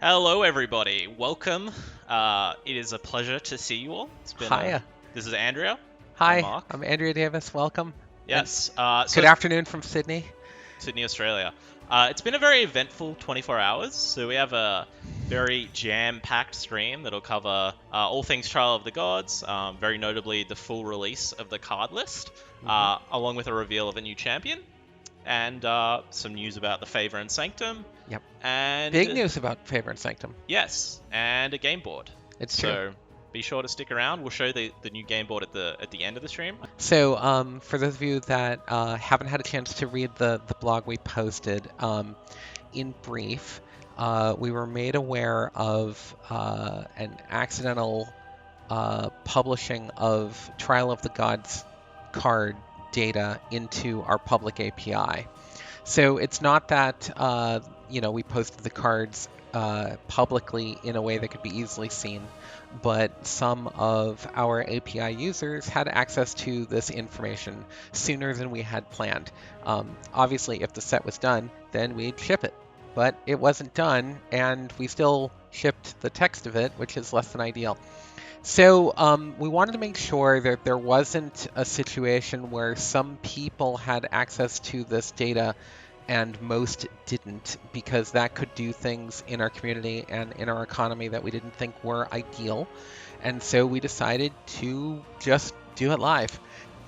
Hello, everybody. Welcome. It is a pleasure to see you all. Hiya. This is Andrea. I'm Hi, Mark. I'm Andrea Davis. Welcome. Yes. Good afternoon from Sydney. Sydney, Australia. It's been a very eventful 24 hours. So we have a very jam-packed stream that'll cover all things Trial of the Gods, very notably the full release of the card list, along with a reveal of a new champion, and some news about the Favor and Sanctum. Yep. And Big news about Favor and Sanctum. Yes, and a game board. It's So true. be sure to stick around. We'll show the new game board at the end of the stream. So, for those of you that haven't had a chance to read the blog we posted, in brief, we were made aware of an accidental publishing of Trial of the Gods card data into our public API. So it's not that we posted the cards publicly in a way that could be easily seen, but some of our API users had access to this information sooner than we had planned. Obviously, if the set was done, then we'd ship it, but it wasn't done, and we still shipped the text of it, which is less than ideal. So we wanted to make sure that there wasn't a situation where some people had access to this data and most didn't, because that could do things in our community and in our economy that we didn't think were ideal. And so we decided to just do it live.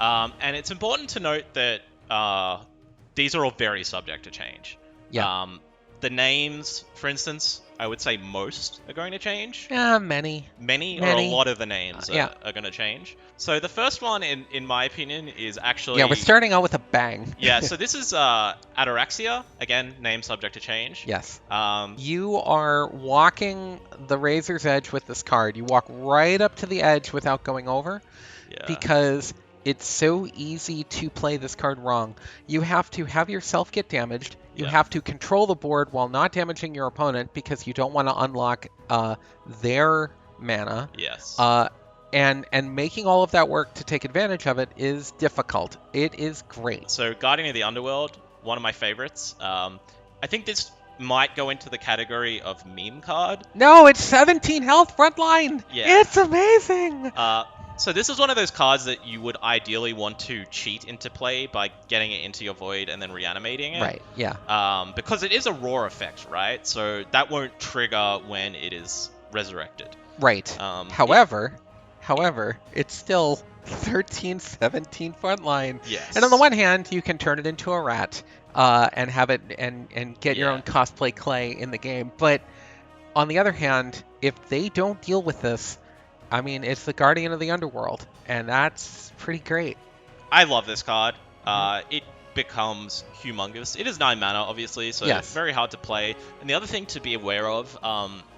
And it's important to note that these are all very subject to change. Yeah. The names, for instance, I would say most are going to change. Many. Many or a lot of the names yeah. are going to change. So the first one, in my opinion, is actually... Yeah, we're starting out with a bang. Yeah, so this is Ataraxia. Again, name subject to change. Yes. You are walking the razor's edge with this card. You walk right up to the edge without going over. Yeah. Because it's so easy to play this card wrong. You have to have yourself get damaged. You have to control the board while not damaging your opponent because you don't want to unlock their mana. Yes. And making all of that work to take advantage of it is difficult. It is great. So Guardian of the Underworld, one of my favorites. I think this might go into the category of meme card. No, it's 17 health frontline. Yeah. It's amazing. So this is one of those cards that you would ideally want to cheat into play by getting it into your void and then reanimating it. Right, yeah. Because it is a raw effect, right? So that won't trigger when it is resurrected. Right. However, it's still 13, 17 frontline. Yes. And on the one hand, you can turn it into a rat and have it and get your own cosplay clay in the game. But on the other hand, if they don't deal with this, I mean, it's the Guardian of the Underworld, and that's pretty great. I love this card. It becomes humongous. It is 9 mana, obviously, so it's very hard to play. And the other thing to be aware of,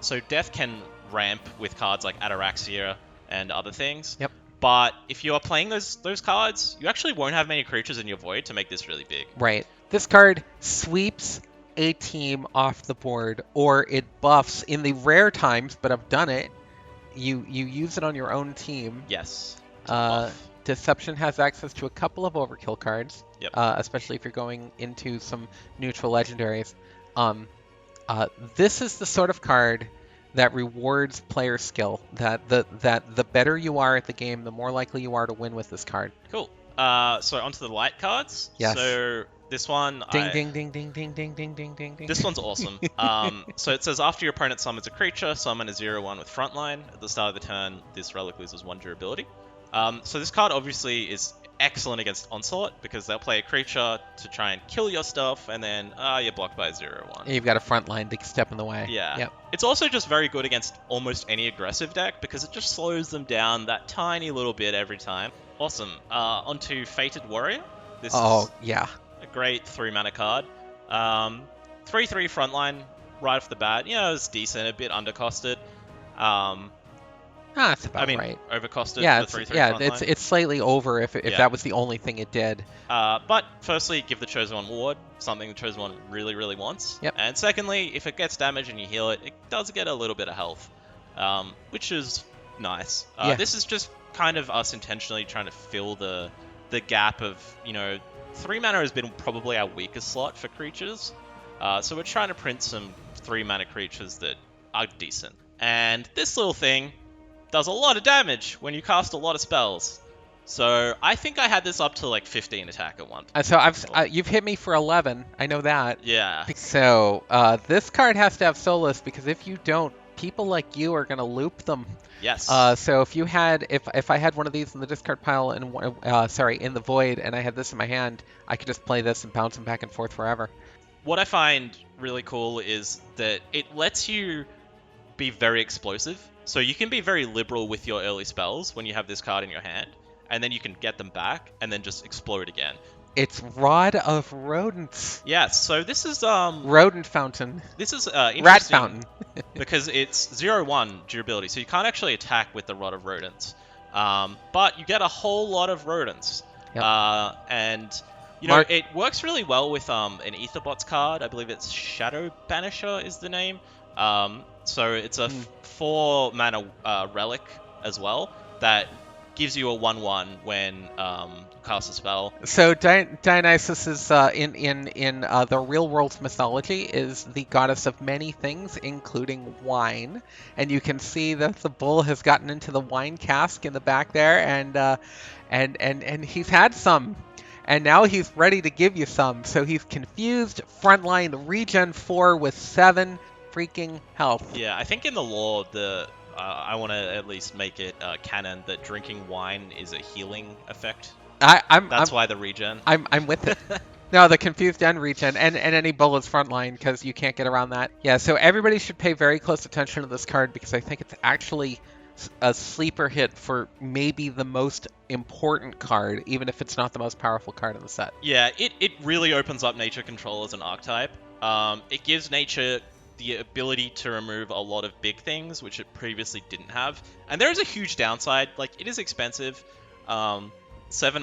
so Death can ramp with cards like Ataraxia and other things. Yep. But if you are playing those cards, you actually won't have many creatures in your void to make this really big. Right. This card sweeps a team off the board, or it buffs in the rare times, but I've done it. You use it on your own team. Yes. Deception has access to a couple of overkill cards, yep. Especially if you're going into some neutral legendaries. This is the sort of card that rewards player skill. That the better you are at the game, the more likely you are to win with this card. Cool. So onto the light cards. Yes. So this one... Ding, ding, ding, ding, ding, ding, ding, ding, ding, ding. This one's awesome. So it says, after your opponent summons a creature, summon a 0/1 with frontline. At the start of the turn, this relic loses 1 durability. So this card obviously is excellent against Onslaught, because they'll play a creature to try and kill your stuff, and then you're blocked by a 0/1. You've got a frontline to step in the way. Yeah. Yep. It's also just very good against almost any aggressive deck, because it just slows them down that tiny little bit every time. Awesome. Onto Fated Warrior. This is yeah. a great 3 mana card. 3/3 frontline right off the bat. It's decent, a bit undercosted. That's about right. Overcosted. Yeah, for 3/3 frontline. it's slightly over if that was the only thing it did. But firstly, give the Chosen One ward, something the Chosen One really, really wants. Yep. And secondly, if it gets damaged and you heal it, it does get a little bit of health, which is nice. This is just kind of us intentionally trying to fill the gap of, 3 mana has been probably our weakest slot for creatures. So we're trying to print some 3 mana creatures that are decent. And this little thing does a lot of damage when you cast a lot of spells. So I think I had this up to like 15 attack at one point. So you've hit me for 11. I know that. Yeah. So this card has to have Solus because if you don't, people like you are gonna loop them. Yes. So if I had one of these in the discard pile and in the void, and I had this in my hand, I could just play this and bounce them back and forth forever. What I find really cool is that it lets you be very explosive. So you can be very liberal with your early spells when you have this card in your hand, and then you can get them back and then just explode again. It's Rod of Rodents. Yes, so this is Rodent Fountain. This is interesting. Rat Fountain. Because it's 0/1 durability, so you can't actually attack with the Rod of Rodents. But you get a whole lot of rodents. Yep. And you know, it works really well with an Aetherbots card. I believe it's Shadow Banisher is the name. So it's a 4 mana relic as well that gives you a 1/1 when you cast a spell. So Dionysus is in the real world's mythology is the goddess of many things, including wine. And you can see that the bull has gotten into the wine cask in the back there, and he's had some. And now he's ready to give you some. So he's confused frontline regen 4 with 7 freaking health. Yeah, I think in the lore, I want to at least make it canon that drinking wine is a healing effect. That's why the regen. I'm with it. No, the confused and regen, and any bull is frontline because you can't get around that. Yeah, so everybody should pay very close attention to this card because I think it's actually a sleeper hit for maybe the most important card, even if it's not the most powerful card in the set. Yeah, it really opens up nature control as an archetype. It gives nature the ability to remove a lot of big things, which it previously didn't have. And there is a huge downside. Like, it is expensive. 7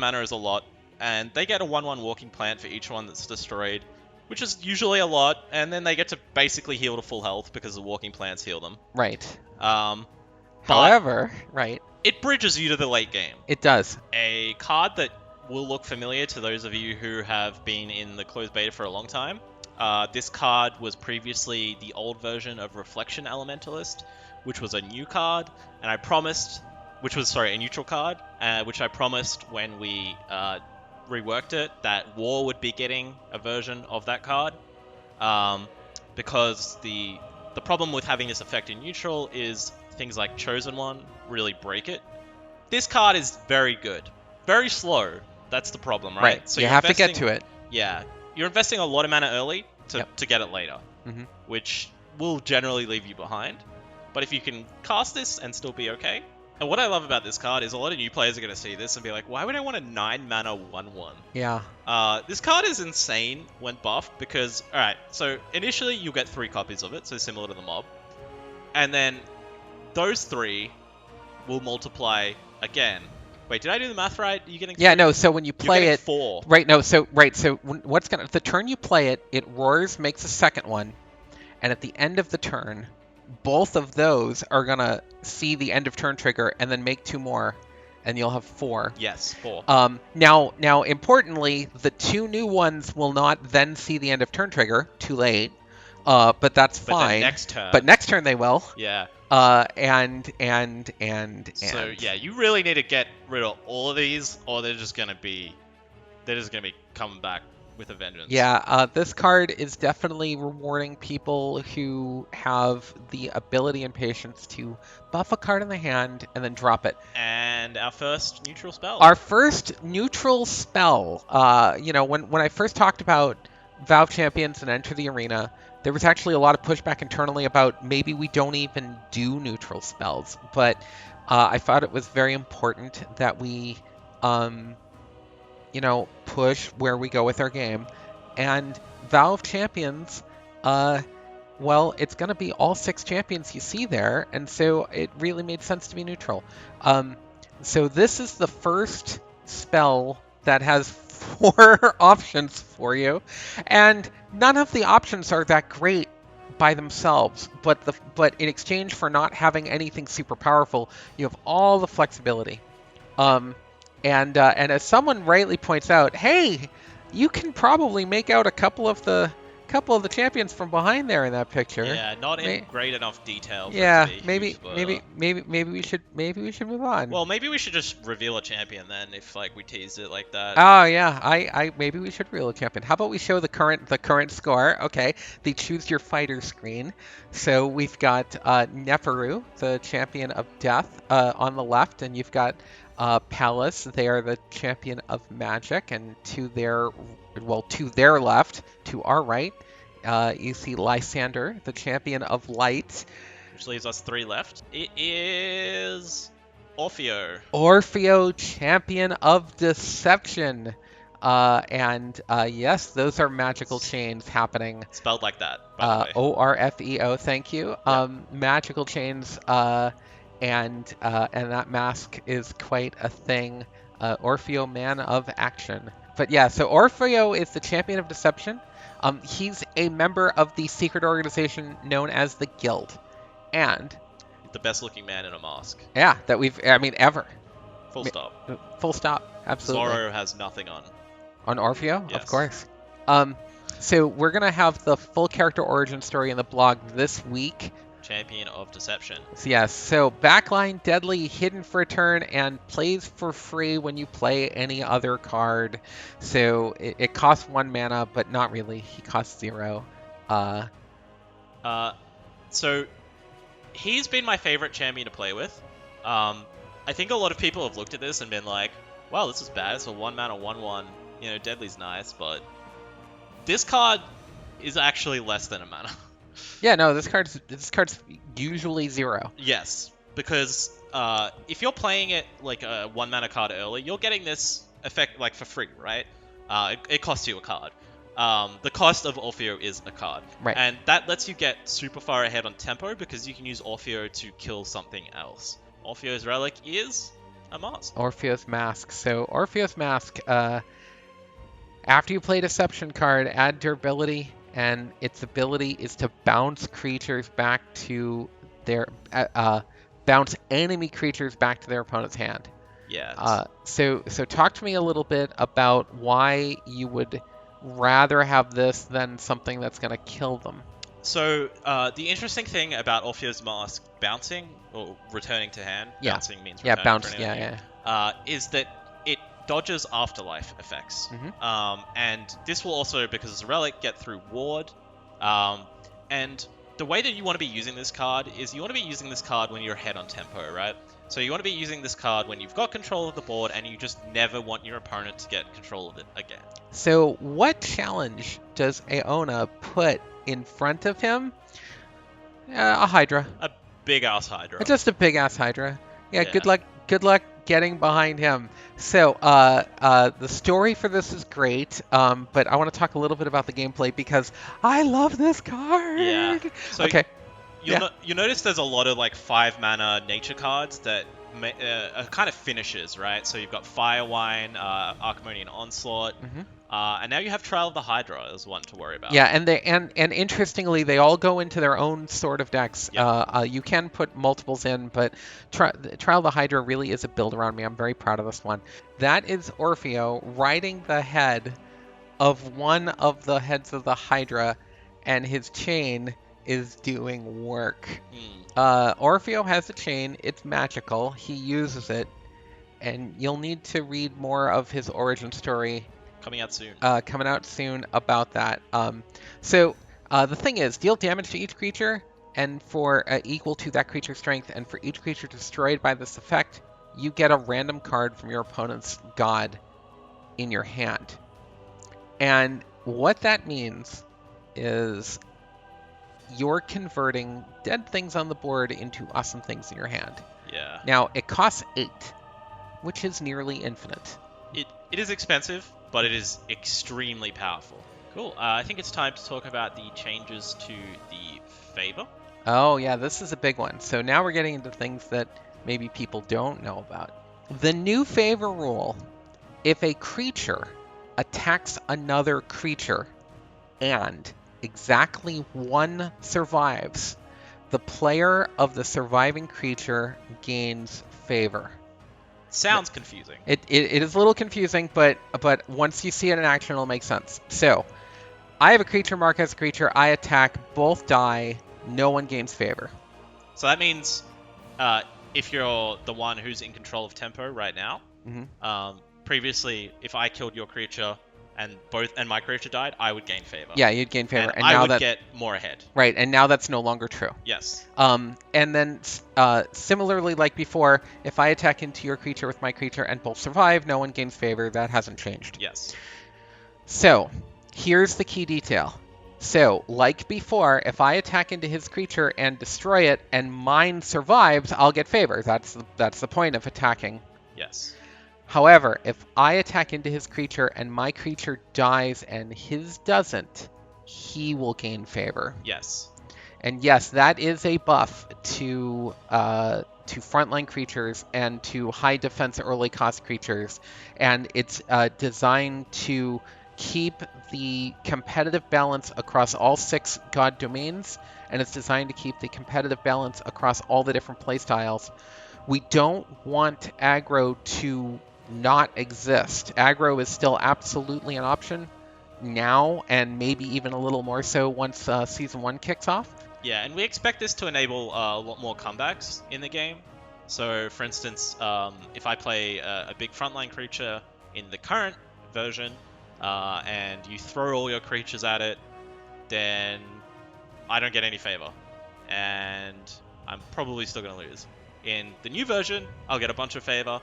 mana is a lot. And they get a 1/1 walking plant for each one that's destroyed, which is usually a lot. And then they get to basically heal to full health because the walking plants heal them. Right. However, right. It bridges you to the late game. It does. A card that will look familiar to those of you who have been in the closed beta for a long time. This card was previously the old version of Reflection Elementalist, which was a new card, and I promised, a neutral card, which I promised when we reworked it, that War would be getting a version of that card, because the problem with having this effect in neutral is things like Chosen One really break it. This card is very good. Very slow, that's the problem, right? So you have to get to it. Yeah. You're investing a lot of mana early to get it later, which will generally leave you behind. But if you can cast this and still be okay. And what I love about this card is a lot of new players are going to see this and be like, why would I want a 9 mana 1/1? Yeah. This card is insane when buffed because, alright, so initially you'll get 3 copies of it, so similar to the mob. And then those 3 will multiply again. Wait, did I do the math right? Are you getting? Yeah, no. So when you play it, 4. Right. No. So right. So what's gonna the turn you play it, it roars, makes a second one, and at the end of the turn, both of those are gonna see the end of turn trigger and then make 2 more, and you'll have 4. Yes, 4. Now, importantly, the 2 new ones will not then see the end of turn trigger. Too late. But that's fine. But next turn they will. Yeah. And So yeah, you really need to get rid of all of these, or they're just gonna be coming back with a vengeance. Yeah, this card is definitely rewarding people who have the ability and patience to buff a card in the hand and then drop it. And our first neutral spell. Our first neutral spell. When I first talked about Valve Champions and Enter the Arena, there was actually a lot of pushback internally about maybe we don't even do neutral spells. But I thought it was very important that we, push where we go with our game. And Valve Champions, it's going to be all 6 champions you see there. And so it really made sense to be neutral. So this is the first spell that has 4 options for you, and none of the options are that great by themselves, but in exchange for not having anything super powerful, you have all the flexibility. And as someone rightly points out, hey, you can probably make out a couple of the couple of the champions from behind there in that picture. Yeah, not in May- great enough detail for it yeah, to be a huge maybe, spoiler. maybe we should move on. Well, maybe we should just reveal a champion then, if like we teased it like that. Oh yeah, maybe we should reel a champion. How about we show the current score? Okay, the choose your fighter screen. So we've got Neferu, the champion of death, on the left, and you've got Palace. They are the champion of magic, and to their left, to our right, you see Lysander, the champion of light. Which leaves us 3 left. It is Orfeo. Orfeo, champion of deception. And yes, those are magical chains happening. Spelled like that, by the way. Orfeo, thank you. Yeah. Magical chains, and that mask is quite a thing. Orfeo, man of action. But yeah, so Orfeo is the champion of deception. He's a member of the secret organization known as the Guild. And The best looking man in a mask. yeah, ever. Full stop. Full stop. Absolutely. Zorro has nothing on. On Orfeo? Yes. Of course. So we're going to have the full character origin story in the blog this week. Champion of Deception. So yes, so backline, deadly, hidden for a turn, and plays for free when you play any other card. So it costs 1 mana, but not really. He costs 0. So he's been my favorite champion to play with. I think a lot of people have looked at this and been like, wow, this is bad. It's a 1 mana 1/1. You know, deadly's nice, but this card is actually less than a mana. Yeah, no, this card's usually 0. Yes, because if you're playing it like a 1 mana card early, you're getting this effect like for free, right? It costs you a card. The cost of Orfeo is a card. Right. And that lets you get super far ahead on tempo because you can use Orfeo to kill something else. Orfeo's relic is a mask. Orpheus Mask. So Orpheus Mask, after you play Deception card, add durability, and its ability is to bounce creatures back to their bounce enemy creatures back to their opponent's hand. Yeah. So talk to me a little bit about why you would rather have this than something that's going to kill them. So the interesting thing about Orpheo's Mask bouncing or returning to hand, bouncing means returning bounce, for an enemy, is that it dodges afterlife effects. And this will also, because it's a relic, get through ward. And the way that you want to be using this card is you want to be using this card when you're ahead on tempo, right? So you want to be using this card when you've got control of the board and you just never want your opponent to get control of it again. So what challenge does Aona put in front of him? A Hydra. A big-ass Hydra. Just a big-ass Hydra. Yeah, Yeah. good luck getting behind him. So the story for this is great, but I want to talk a little bit about the gameplay because I love this card. Yeah. So okay. You'll notice there's a lot of like 5 mana nature cards that are kind of finishes, right? So you've got Firewine, Archimonian Onslaught, and now you have Trial of the Hydra as one to worry about. Yeah, and interestingly, they all go into their own sort of decks. Yep. You can put multiples in, but Trial of the Hydra really is a build around me. I'm very proud of this one. That is Orfeo riding the head of one of the heads of the Hydra, and his chain is doing work. Orfeo has a chain. It's magical. He uses it, and you'll need to read more of his origin story Coming out soon. About that. So the thing is, deal damage to each creature, and for equal to that creature's strength, and for each creature destroyed by this effect, you get a random card from your opponent's god in your hand. And what that means is you're converting dead things on the board into awesome things in your hand. Yeah. Now, it costs 8, which is nearly infinite. It is expensive, but it is extremely powerful. Cool. I think it's time to talk about the changes to the favor. Oh, yeah, this is a big one. So now we're getting into things that maybe people don't know about. The new favor rule: if a creature attacks another creature and exactly one survives, the player of the surviving creature gains favor. Sounds confusing. It is a little confusing, but once you see it in action, it'll make sense. So, I have a creature, Mark has a creature, I attack, both die, no one gains favor. So that means if you're the one who's in control of tempo right now, previously, if I killed your creature and my creature died, I would gain favor. Yeah, you'd gain favor, and now I would that get more ahead. right, and now that's no longer true. Yes. And then similarly, like before, if I attack into your creature with my creature and both survive, no one gains favor. That hasn't changed. Yes. So here's the key detail. So, like before, if I attack into his creature and destroy it, and mine survives, I'll get favor. That's the point of attacking. Yes. However, if I attack into his creature and my creature dies and his doesn't, he will gain favor. Yes. And yes, that is a buff to frontline creatures and to high defense early cost creatures, and it's designed to keep the competitive balance across all 6 god domains, and it's designed to keep the competitive balance across all the different playstyles. We don't want aggro to not exist. Aggro is still absolutely an option now, and maybe even a little more so once Season 1 kicks off. Yeah, and we expect this to enable a lot more comebacks in the game. So, for instance, if I play a big frontline creature in the current version, and you throw all your creatures at it, then I don't get any favor. And I'm probably still going to lose. In the new version, I'll get a bunch of favor,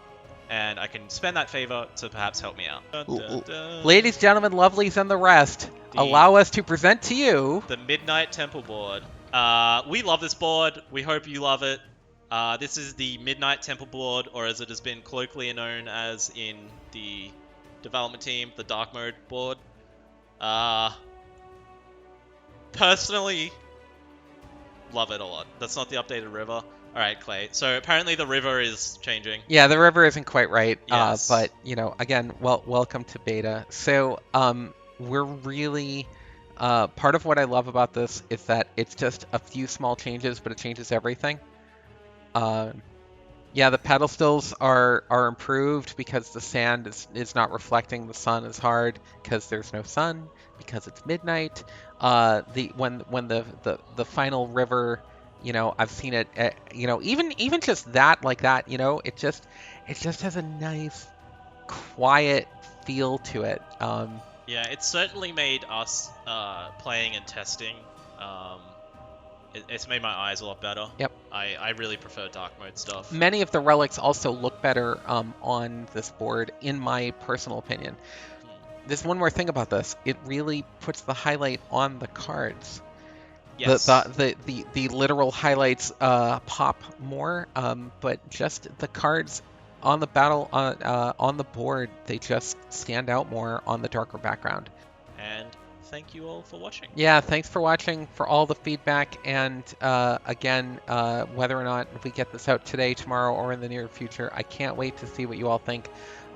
and I can spend that favor to perhaps help me out. Dun, dun, dun. Ladies, gentlemen, lovelies, and the rest, allow us to present to you the Midnight Temple board. We love this board. We hope you love it. This is the Midnight Temple board, or as it has been colloquially known as in the development team, the Dark Mode board. Personally, love it a lot. That's not the updated river. Alright, Clay. So apparently the river is changing. Yeah, the river isn't quite right. Yes. But, again, welcome to beta. So, we're really... part of what I love about this is that it's just a few small changes, but it changes everything. Yeah, the pedestals are improved because the sand is not reflecting the sun as hard because there's no sun, because it's midnight. When the final river, I've seen it. Even just that, like that, it just has a nice, quiet feel to it. Yeah, it certainly made us playing and testing. It's made my eyes a lot better. Yep. I really prefer dark mode stuff. Many of the relics also look better on this board, in my personal opinion. There's one more thing about this. It really puts the highlight on the cards. Yes. The literal highlights pop more, but just the cards on the on the board, they just stand out more on the darker background. And thank you all for watching. Yeah, thanks for watching, for all the feedback, and again, whether or not we get this out today, tomorrow, or in the near future, I can't wait to see what you all think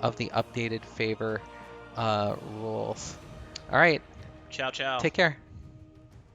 of the updated favor rules. All right. Ciao, ciao. Take care.